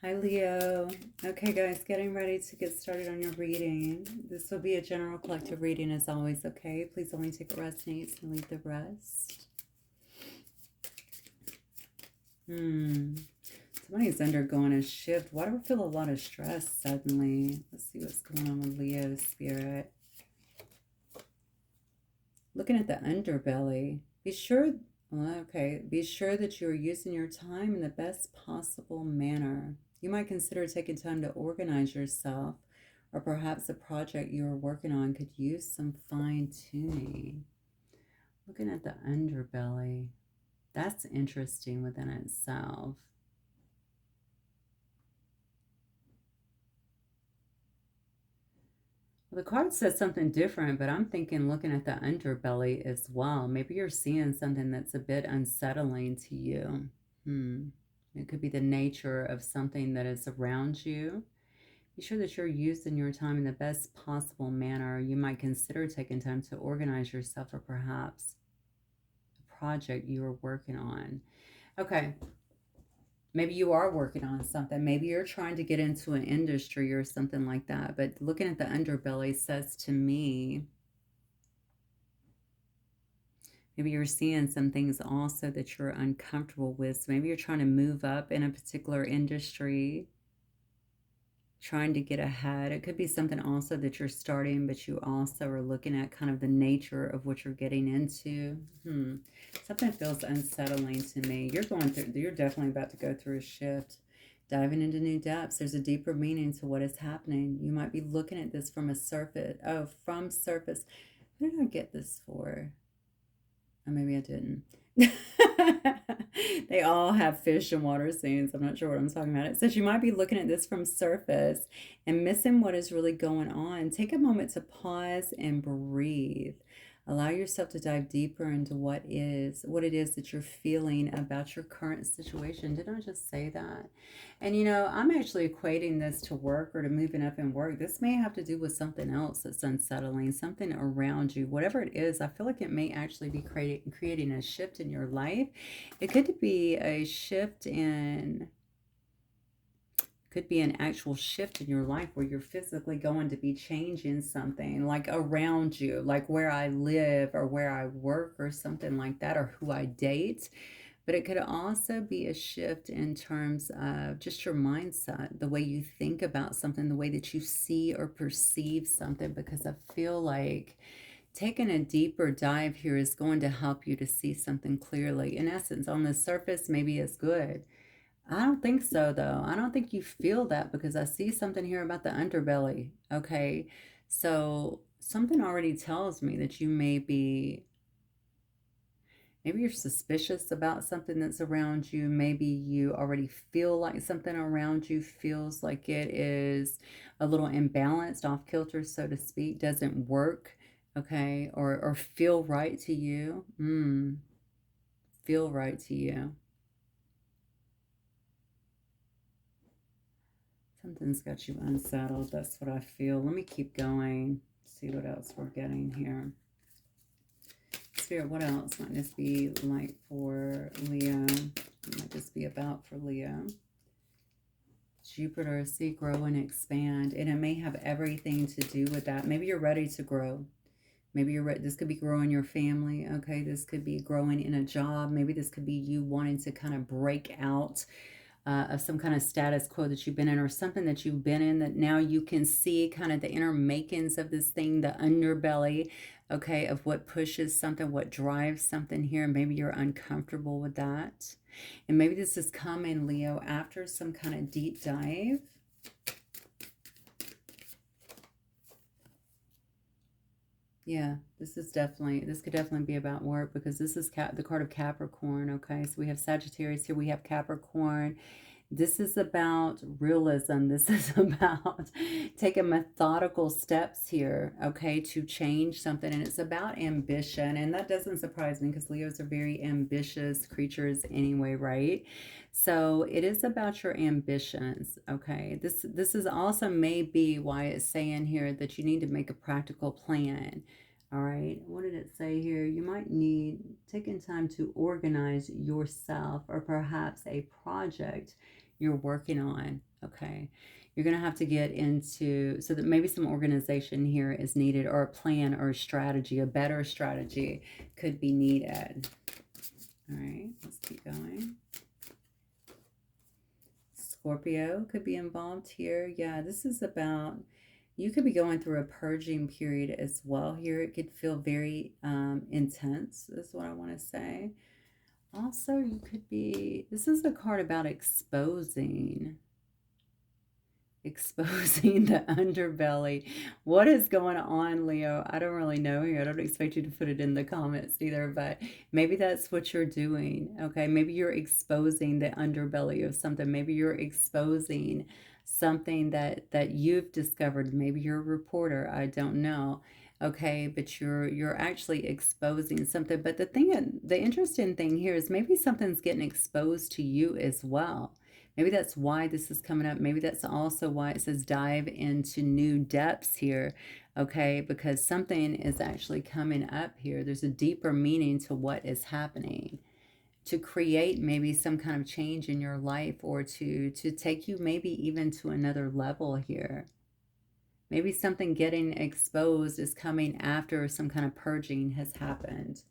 Hi, Leo. Okay, guys, getting ready to get started on your reading. This will be a general collective reading as always, okay? Please only take what resonates and leave the rest. Somebody's undergoing a shift. Why do I feel a lot of stress suddenly? Let's see what's going on with Leo's spirit. Looking at the underbelly. Be sure that you are using your time in the best possible manner. You might consider taking time to organize yourself, or perhaps a project you are working on could use some fine tuning. Looking at the underbelly, that's interesting within itself. Well, the card says something different, but I'm thinking looking at the underbelly as well. Maybe you're seeing something that's a bit unsettling to you. Hmm. It could be the nature of something that is around you. Be sure that you're using your time in the best possible manner. You might consider taking time to organize yourself or perhaps a project you are working on. Okay, maybe you are working on something. Maybe you're trying to get into an industry or something like that. But looking at the underbelly says to me, maybe you're seeing some things also that you're uncomfortable with. So maybe you're trying to move up in a particular industry, trying to get ahead. It could be something also that you're starting, but you also are looking at kind of the nature of what you're getting into. Something feels unsettling to me. You're definitely about to go through a shift, diving into new depths. There's a deeper meaning to what is happening. You might be looking at this from a surface. Oh, from surface. Who did I get this for? Or maybe I didn't. They all have fish and water scenes. I'm not sure what I'm talking about. It says you might be looking at this from surface and missing what is really going on. Take a moment to pause and breathe. Allow yourself to dive deeper into what it is that you're feeling about your current situation. Didn't I just say that? And I'm actually equating this to work or to moving up in work. This may have to do with something else that's unsettling, something around you. Whatever it is, I feel like it may actually be creating a shift in your life. It could be an actual shift in your life where you're physically going to be changing something like around you, like where I live or where I work or something like that, or who I date. But it could also be a shift in terms of just your mindset, the way you think about something, the way that you see or perceive something, because I feel like taking a deeper dive here is going to help you to see something clearly. In essence, on the surface, maybe it's good. I don't think so, though. I don't think you feel that because I see something here about the underbelly. Okay. So something already tells me that maybe you're suspicious about something that's around you. Maybe you already feel like something around you feels like it is a little imbalanced, off kilter, so to speak, doesn't work. Okay. Or feel right to you. Feel right to you. Something's got you unsettled. That's what I feel. Let me keep going. See what else we're getting here. Spirit, what else might this be like for Leo? What might this be about for Leo? Jupiter, see, grow and expand. And it may have everything to do with that. Maybe you're ready to grow. Maybe you're ready. This could be growing your family. Okay. This could be growing in a job. Maybe this could be you wanting to kind of break out of some kind of status quo that you've been in, or something that you've been in that now you can see kind of the inner makings of this thing, the underbelly, okay, of what pushes something, what drives something here. Maybe you're uncomfortable with that. And maybe this is coming, Leo, after some kind of deep dive. Yeah, this could definitely be about work because this is the card of Capricorn, okay? So we have Sagittarius here, we have Capricorn. This is about realism. This is about taking methodical steps here, okay, to change something. And it's about ambition. And that doesn't surprise me because Leos are very ambitious creatures anyway, right? So it is about your ambitions, okay? This is also maybe why it's saying here that you need to make a practical plan. All right, what did it say here? You might need taking time to organize yourself or perhaps a project you're working on. Okay. You're going to have to get into, so that maybe some organization here is needed, or a plan or a strategy, a better strategy could be needed. All right, let's keep going. Scorpio could be involved here. Yeah, this is about, you could be going through a purging period as well here. It could feel very intense, is what I want to say. Also, you could be, this is a card about exposing the underbelly. What is going on, Leo? I don't really know here. I don't expect you to put it in the comments either, but maybe that's what you're doing. Okay, maybe you're exposing the underbelly of something. Maybe you're exposing something that you've discovered. Maybe you're a reporter. I don't know. Okay, but you're actually exposing something. But the interesting thing here is maybe something's getting exposed to you as well. Maybe that's why this is coming up. Maybe that's also why it says dive into new depths here, okay? Because something is actually coming up here. There's a deeper meaning to what is happening, to create maybe some kind of change in your life, or to take you maybe even to another level here. Maybe something getting exposed is coming after some kind of purging has happened.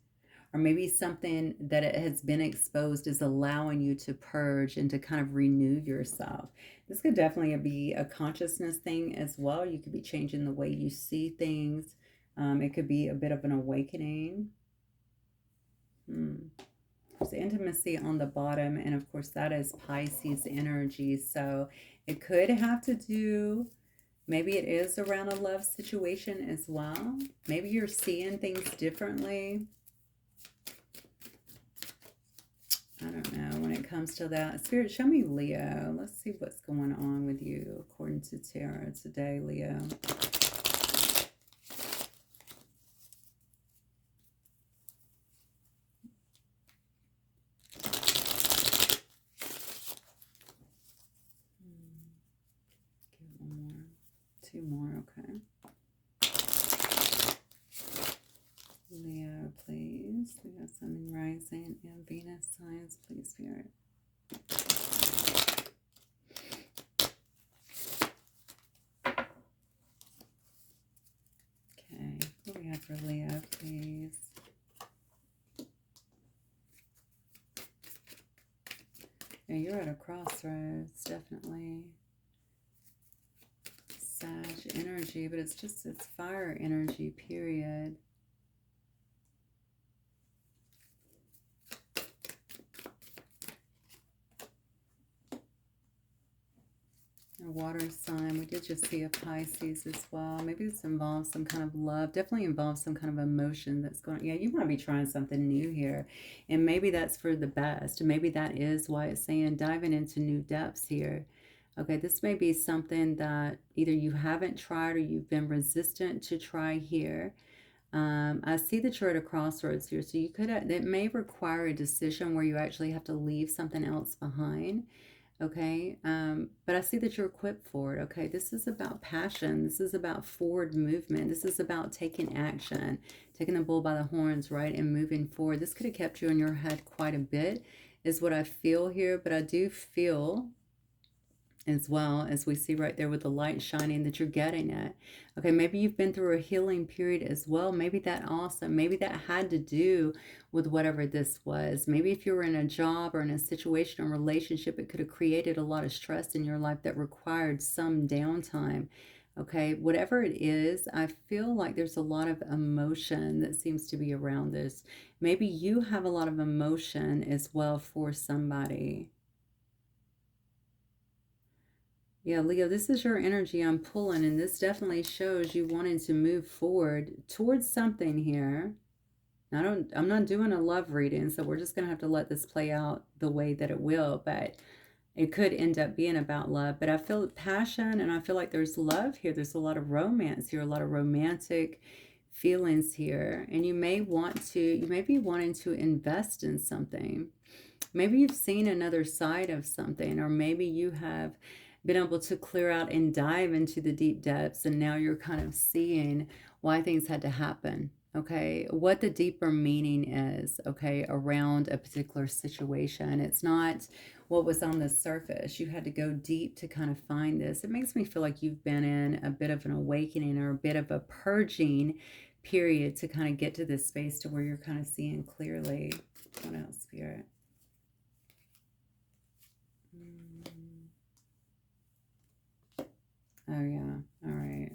Or maybe something that it has been exposed is allowing you to purge and to kind of renew yourself. This could definitely be a consciousness thing as well. You could be changing the way you see things. It could be a bit of an awakening. There's intimacy on the bottom, and of course that is Pisces energy. So it could have to do, maybe it is around a love situation as well. Maybe you're seeing things differently. I don't know when it comes to that. Spirit, show me Leo. Let's see what's going on with you according to tarot today, Leo. Give one more. Two more, okay. Leo, please. We got Sun and Rising and Venus signs, please, Spirit. Okay, what do we have for Leo, please? Yeah, you're at a crossroads, definitely. Sag energy, but it's fire energy, period. A water sign. We did just see a Pisces as well. Maybe this involves some kind of love. Definitely involves some kind of emotion that's going on. Yeah, you might be trying something new here. And maybe that's for the best. Maybe that is why it's saying diving into new depths here. Okay, this may be something that either you haven't tried or you've been resistant to try here. I see that you're at a crossroads here. So you could, it may require a decision where you actually have to leave something else behind. Okay, but I see that you're equipped for it. Okay, this is about passion. This is about forward movement. This is about taking action, taking the bull by the horns, right, and moving forward. This could have kept you in your head quite a bit, is what I feel here, but I do feel as well, as we see right there with the light shining, that you're getting it. Okay, maybe you've been through a healing period as well. Maybe that also, maybe that had to do with whatever this was. Maybe if you were in a job or in a situation or relationship, it could have created a lot of stress in your life that required some downtime. Okay, whatever it is, I feel like there's a lot of emotion that seems to be around this. Maybe you have a lot of emotion as well for somebody. Yeah, Leo, this is your energy I'm pulling, and this definitely shows you wanting to move forward towards something here. I'm not doing a love reading, so we're just going to have to let this play out the way that it will, but it could end up being about love. But I feel passion, and I feel like there's love here. There's a lot of romance here, a lot of romantic feelings here, and you may be wanting to invest in something. Maybe you've seen another side of something, or maybe you have been able to clear out and dive into the deep depths, and now you're kind of seeing why things had to happen. Okay, what the deeper meaning is, okay, around a particular situation. It's not what was on the surface. You had to go deep to kind of find this. It makes me feel like you've been in a bit of an awakening or a bit of a purging period to kind of get to this space to where you're kind of seeing clearly. What else, Spirit? Oh, yeah. All right.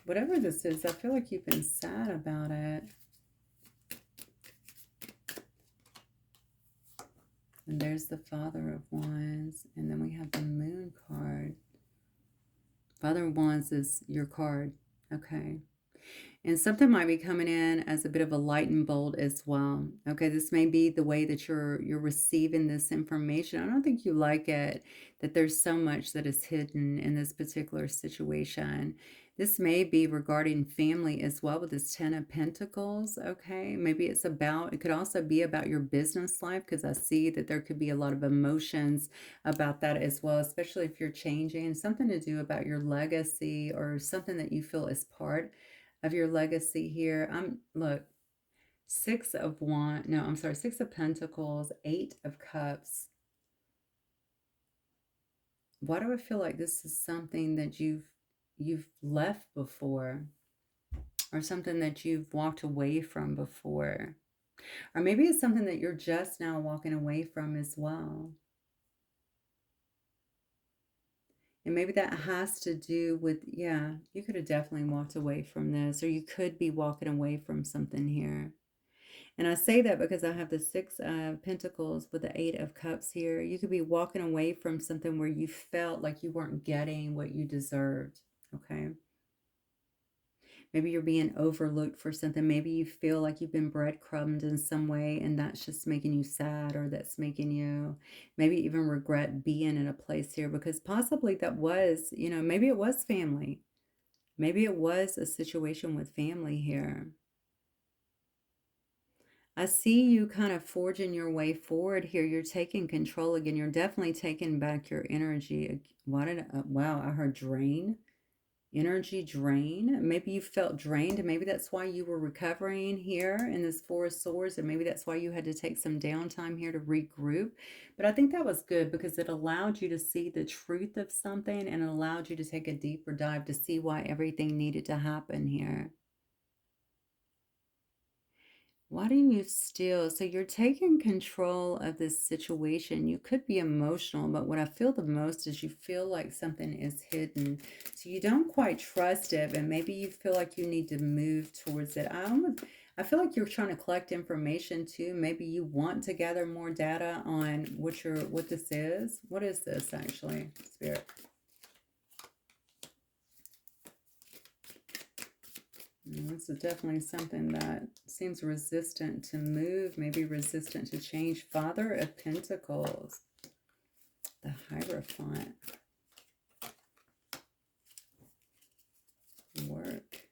Whatever this is, I feel like you've been sad about it. And there's the Father of Wands. And then we have the Moon card. Father of Wands is your card. Okay. And something might be coming in as a bit of a light and bolt as well. Okay, this may be the way that you're receiving this information. I don't think you like it, that there's so much that is hidden in this particular situation. This may be regarding family as well with this Ten of Pentacles, okay? Maybe it's about, it could also be about your business life, because I see that there could be a lot of emotions about that as well, especially if you're changing. Something to do about your legacy or something that you feel is part of your legacy here. Look, Six of Wands, no, I'm sorry, Six of Pentacles, Eight of Cups. Why do I feel like this is something that you've left before, or something that you've walked away from before? Or maybe it's something that you're just now walking away from as well. And maybe that has to do with, yeah, you could have definitely walked away from this, or you could be walking away from something here. And I say that because I have the Six of Pentacles with the Eight of Cups here. You could be walking away from something where you felt like you weren't getting what you deserved, okay? Maybe you're being overlooked for something. Maybe you feel like you've been breadcrumbed in some way, and that's just making you sad, or that's making you maybe even regret being in a place here, because possibly that was, maybe it was family. Maybe it was a situation with family here. I see you kind of forging your way forward here. You're taking control again. You're definitely taking back your energy. Wow, I heard drain. Energy drain. Maybe you felt drained, and maybe that's why you were recovering here in this Four of Swords, and maybe that's why you had to take some downtime here to regroup. But I think that was good, because it allowed you to see the truth of something, and it allowed you to take a deeper dive to see why everything needed to happen here. Why do you still? So you're taking control of this situation. You could be emotional, but what I feel the most is you feel like something is hidden. So you don't quite trust it, and maybe you feel like you need to move towards it. I feel like you're trying to collect information too. Maybe you want to gather more data on what this is. What is this actually, Spirit? This is definitely something that seems resistant to move, maybe resistant to change. Father of Pentacles, the Hierophant. Work.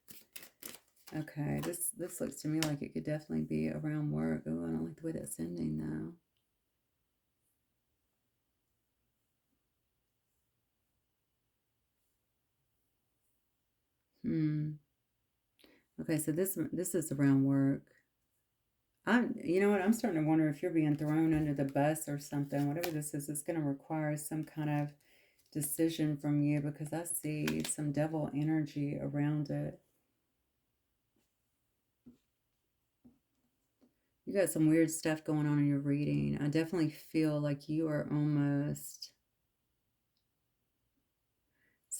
Okay, this looks to me like it could definitely be around work. Oh, I don't like the way that's ending though. Okay, so this is around work. You know what? I'm starting to wonder if you're being thrown under the bus or something. Whatever this is, it's going to require some kind of decision from you, because I see some devil energy around it. You got some weird stuff going on in your reading. I definitely feel like you are almost...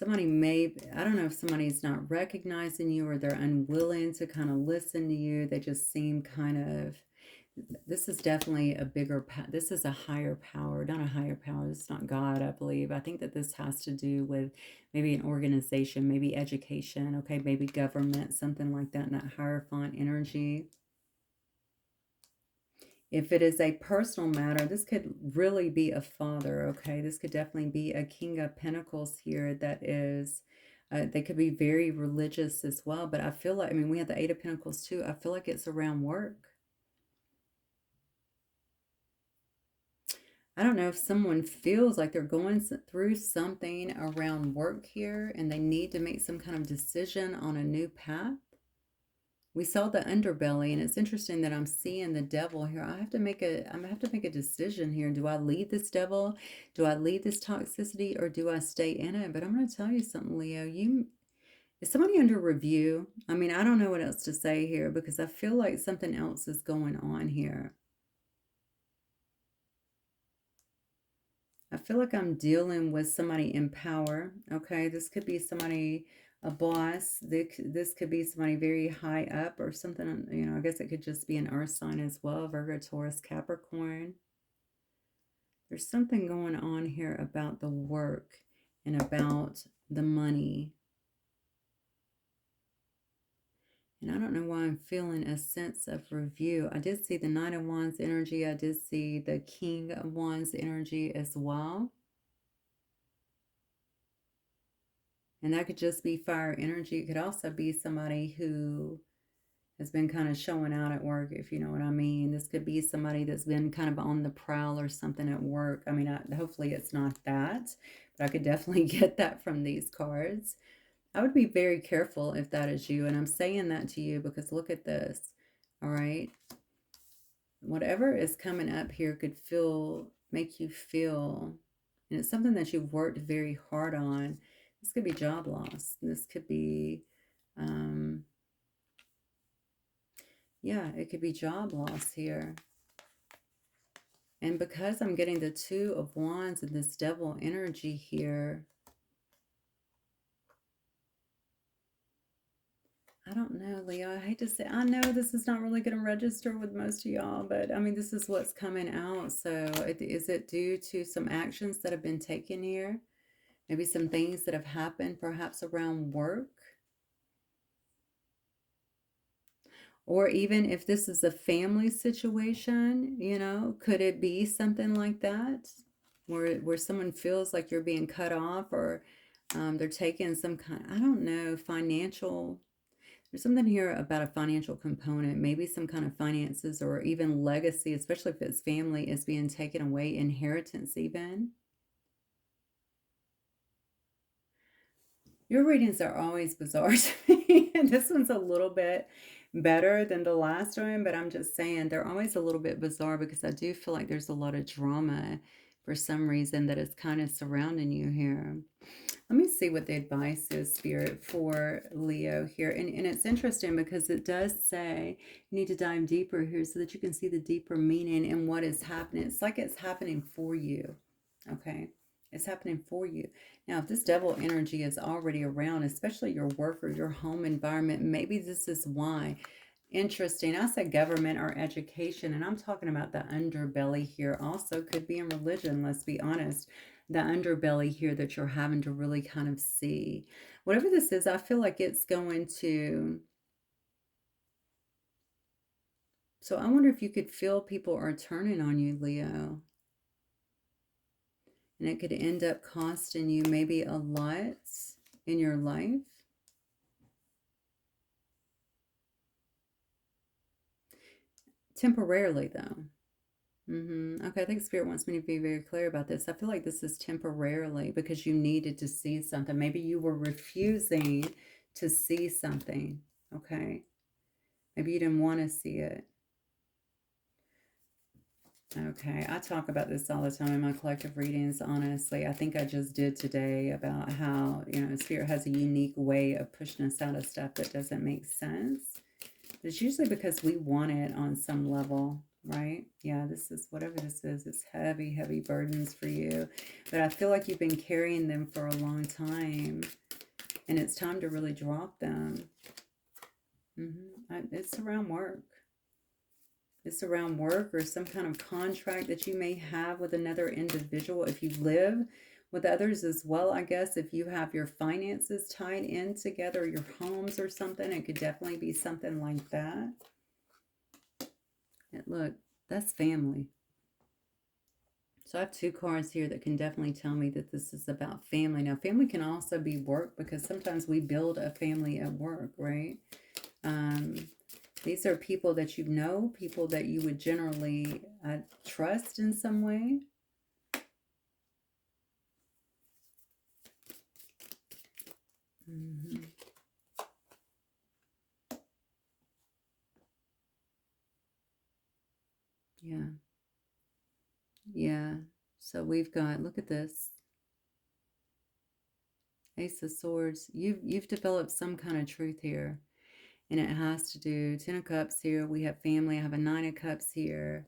I don't know if somebody's not recognizing you, or they're unwilling to kind of listen to you. They just seem kind of... This is definitely this is a higher power, not a higher power. It's not God, I believe. I think that this has to do with maybe an organization, maybe education, okay, maybe government, something like that, in that Hierophant energy. If it is a personal matter, this could really be a father, okay? This could definitely be a King of Pentacles here that is... they could be very religious as well, but I feel like, I mean, we have the Eight of Pentacles too. I feel like it's around work. I don't know if someone feels like they're going through something around work here, and they need to make some kind of decision on a new path. We saw the underbelly, and it's interesting that I'm seeing the devil here. I'm gonna have to make a decision here. Do I leave this devil? Do I leave this toxicity, or do I stay in it? But I'm gonna tell you something, Leo. Is somebody under review? I mean, I don't know what else to say here because I feel like something else is going on here. I feel like I'm dealing with somebody in power. Okay, this could be somebody, a boss. This could be somebody very high up or something. You know, I guess it could just be an earth sign as well. Virgo, Taurus, Capricorn. There's something going on here about the work and about the money. And I don't know why I'm feeling a sense of review. I did see the Knight of Wands energy. I did see the King of Wands energy as well. And that could just be fire energy. It could also be somebody who has been kind of showing out at work, if you know what I mean. This could be somebody that's been kind of on the prowl or something at work. I mean, hopefully it's not that, but I could definitely get that from these cards. I would be very careful if that is you. And I'm saying that to you because look at this. All right. Whatever is coming up here could make you feel, and it's something that you've worked very hard on. This could be job loss. This could be, yeah, it could be job loss here. And because I'm getting the Two of Wands and this devil energy here, I don't know, Leo. I hate to say, I know this is not really going to register with most of y'all, but I mean, this is what's coming out. So is it due to some actions that have been taken here? Maybe some things that have happened perhaps around work? Or even if this is a family situation, you know, could it be something like that? Where someone feels like you're being cut off, or they're taking some kind, I don't know, financial. There's something here about a financial component, maybe some kind of finances or even legacy, especially if it's family, is being taken away, inheritance even. Your readings are always bizarre to me. And this one's a little bit better than the last one, but I'm just saying they're always a little bit bizarre because I do feel like there's a lot of drama for some reason that is kind of surrounding you here. Let me see what the advice is, Spirit, for Leo here. And it's interesting because it does say you need to dive deeper here so that you can see the deeper meaning in what is happening. It's like it's happening for you, okay? It's happening for you. Now, if this devil energy is already around, especially your work or your home environment, maybe this is why. Interesting. I said government or education, and I'm talking about the underbelly here. Also could be in religion, let's be honest. The underbelly here that you're having to really kind of see. Whatever this is, I feel like it's going to... So I wonder if you could feel people are turning on you, Leo. And it could end up costing you maybe a lot in your life. Temporarily, though. Okay, I think Spirit wants me to be very clear about this. I feel like this is temporarily because you needed to see something. Maybe you were refusing to see something, okay? Maybe you didn't want to see it. Okay, I talk about this all the time in my collective readings, honestly. I think I just did today about how, you know, Spirit has a unique way of pushing us out of stuff that doesn't make sense. It's usually because we want it on some level, right? Yeah, this is, whatever this is, it's heavy, heavy burdens for you. But I feel like you've been carrying them for a long time, and it's time to really drop them. It's around work. It's around work or some kind of contract that you may have with another individual. If you live with others as well, I guess, if you have your finances tied in together, your homes or something, it could definitely be something like that. And look, that's family. So I have two cards here that can definitely tell me that this is about family. Now, family can also be work because sometimes we build a family at work, right? These are people that you know, people that you would generally trust in some way. Yeah. Yeah. So we've got, look at this. Ace of Swords. You've developed some kind of truth here. And it has to do, Ten of Cups here. We have family. I have a Nine of Cups here.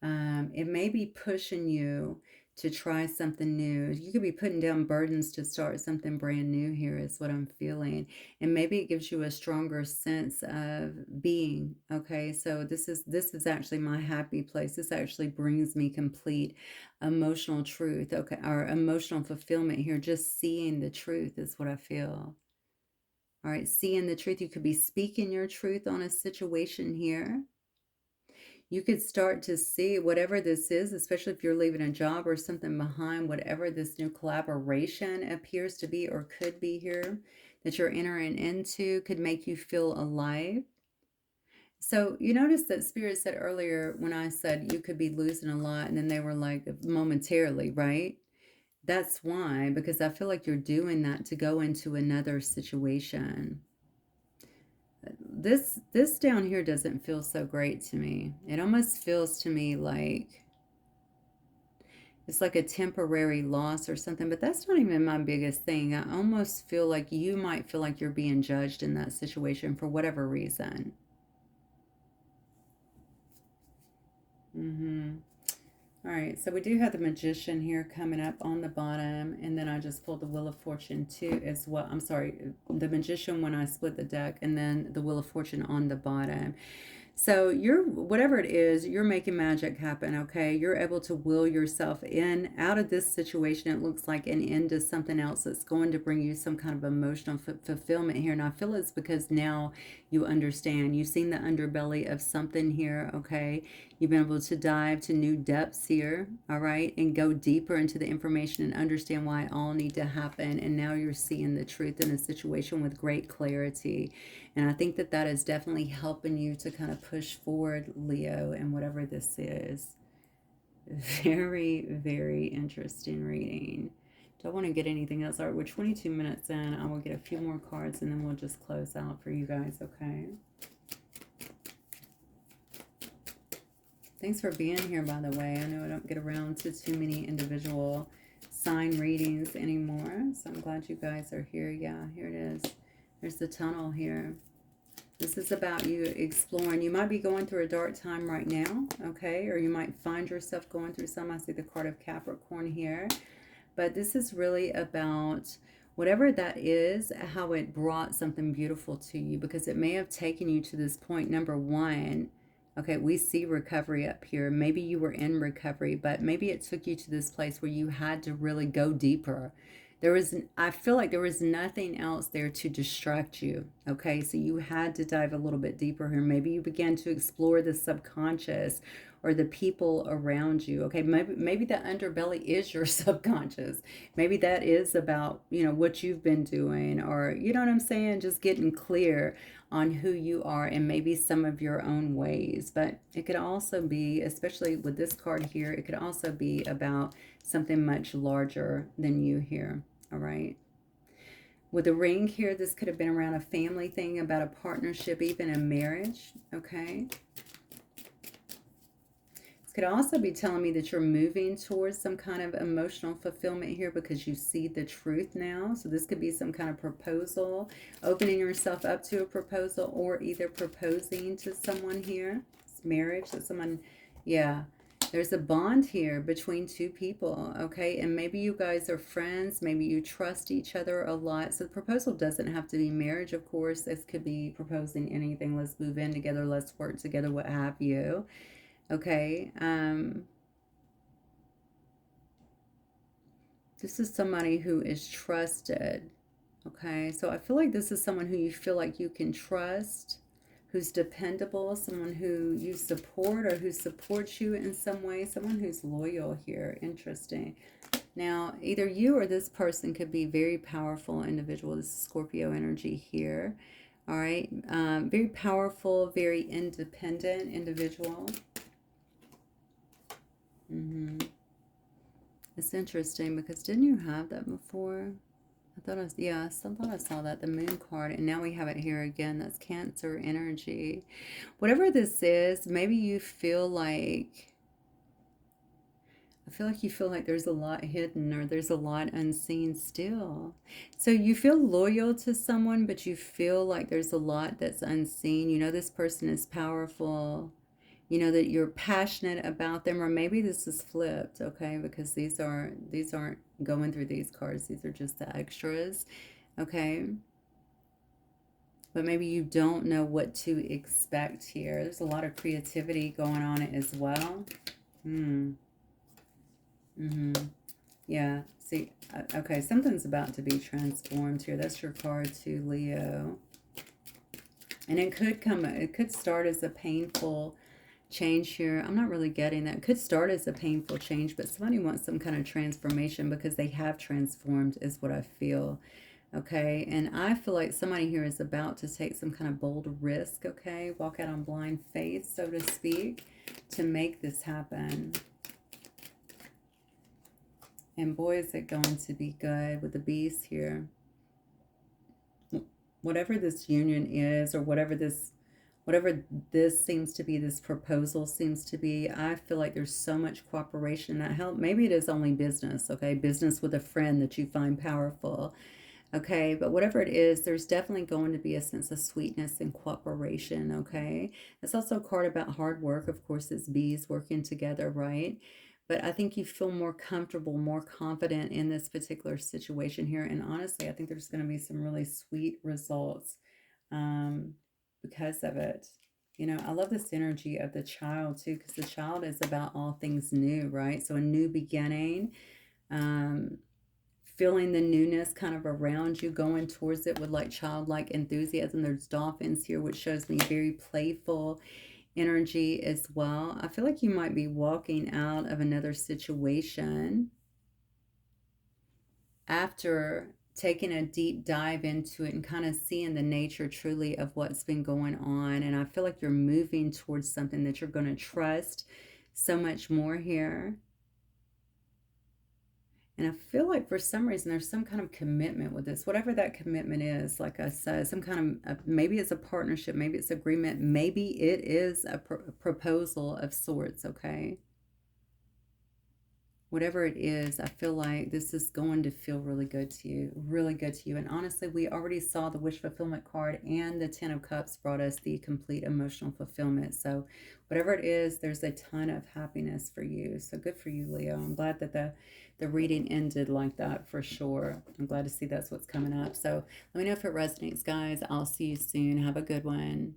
It may be pushing you to try something new. You could be putting down burdens to start something brand new here is what I'm feeling. And maybe it gives you a stronger sense of being. Okay, so this is actually my happy place. This actually brings me complete emotional truth. Okay, or emotional fulfillment here. Just seeing the truth is what I feel. All right, seeing the truth. You could be speaking your truth on a situation here. You could start to see whatever this is, especially if you're leaving a job or something behind, whatever this new collaboration appears to be or could be here that you're entering into could make you feel alive. So you notice that Spirit said earlier when I said you could be losing a lot, and then they were like momentarily, right? That's why, because I feel like you're doing that to go into another situation. This down here doesn't feel so great to me. It almost feels to me like it's like a temporary loss or something, but that's not even my biggest thing. I almost feel like you might feel like you're being judged in that situation for whatever reason. Mm-hmm. All right, so we do have the Magician here coming up on the bottom, and then I just pulled the Wheel of Fortune too as well. I'm sorry, the Magician when I split the deck, and then the Wheel of Fortune on the bottom. So you're, whatever it is, you're making magic happen, okay? You're able to will yourself in out of this situation. It looks like an into something else that's going to bring you some kind of emotional fulfillment here. And I feel it's because now you understand. You've seen the underbelly of something here, okay? You've been able to dive to new depths here, all right? And go deeper into the information and understand why it all need to happen. And now you're seeing the truth in a situation with great clarity. And I think that that is definitely helping you to kind of push forward, Leo, and whatever this is. Very, very interesting reading. Don't want to get anything else. All right, we're 22 minutes in. I will get a few more cards and then we'll just close out for you guys, okay? Thanks for being here, by the way. I know I don't get around to too many individual sign readings anymore, so I'm glad you guys are here. Yeah, here it is. There's the tunnel here. This is about you exploring. You might be going through a dark time right now, okay? Or you might find yourself going through some. I see the card of Capricorn here. But this is really about whatever that is, how it brought something beautiful to you, because it may have taken you to this point. Number one, okay, we see recovery up here. Maybe you were in recovery, but maybe it took you to this place where you had to really go deeper. There was, I feel like there was nothing else there to distract you. Okay, so you had to dive a little bit deeper here. Maybe you began to explore the subconscious or the people around you. Okay, maybe the underbelly is your subconscious. Maybe that is about, you know, what you've been doing, or you know what I'm saying, just getting clear on who you are and maybe some of your own ways. But it could also be, especially with this card here, it could also be about something much larger than you here. All right. With the ring here, this could have been around a family thing, about a partnership, even a marriage. Okay. This could also be telling me that you're moving towards some kind of emotional fulfillment here because you see the truth now. So this could be some kind of proposal, opening yourself up to a proposal, or either proposing to someone here. It's marriage, that someone, yeah. There's a bond here between two people, okay? And maybe you guys are friends. Maybe you trust each other a lot. So the proposal doesn't have to be marriage, of course. This could be proposing anything. Let's move in together. Let's work together, what have you. Okay. This is somebody who is trusted. Okay. So I feel like this is someone who you feel like you can trust, who's dependable, someone who you support or who supports you in some way, someone who's loyal here. Interesting. Now, either you or this person could be very powerful individual. This is Scorpio energy here. All right. Very powerful, very independent individual. It's interesting because didn't you have that before? I thought I was, yeah, I thought I saw that, the moon card, and now we have it here again. That's Cancer energy. Whatever this is, maybe you feel like I feel like you feel like there's a lot hidden or there's a lot unseen still. So you feel loyal to someone, but you feel like there's a lot that's unseen. You know, this person is powerful. You know that you're passionate about them, or maybe this is flipped, okay? Because these aren't going through these cards. These are just the extras, okay? But maybe you don't know what to expect here. There's a lot of creativity going on as well. Hmm. Mm-hmm. Yeah. See, okay, something's about to be transformed here. That's your card too, Leo. And it could start as a painful change here. I'm not really getting that. It could start as a painful change, but somebody wants some kind of transformation because they have transformed, is what I feel. Okay, and I feel like somebody here is about to take some kind of bold risk, okay? Walk out on blind faith, so to speak, to make this happen. And boy, is it going to be good with the beast here. Whatever this union is, or whatever this seems to be, this proposal seems to be, I feel like there's so much cooperation that help. Maybe it is only business, okay? Business with a friend that you find powerful. Okay, but whatever it is, there's definitely going to be a sense of sweetness and cooperation, okay? It's also a card about hard work. Of course, it's bees working together, right? But I think you feel more comfortable, more confident in this particular situation here. And honestly, I think there's going to be some really sweet results um, because of it. You know, I love this energy of the child too, because the child is about all things new, right? So a new beginning. Um, Feeling the newness kind of around you, going towards it with like childlike enthusiasm. There's dolphins here, which shows me very playful energy as well. I feel like you might be walking out of another situation after taking a deep dive into it and kind of seeing the nature truly of what's been going on. And I feel like you're moving towards something that you're going to trust so much more here. And I feel like for some reason there's some kind of commitment with this, whatever that commitment is. Like I said, some kind of maybe it's a partnership, maybe it's agreement, maybe it is a proposal of sorts, okay? Whatever it is, I feel like this is going to feel really good to you, really good to you. And honestly, we already saw the wish fulfillment card, and the Ten of Cups brought us the complete emotional fulfillment. So whatever it is, there's a ton of happiness for you. So good for you, Leo. I'm glad that the reading ended like that for sure. I'm glad to see that's what's coming up. So let me know if it resonates, guys. I'll see you soon. Have a good one.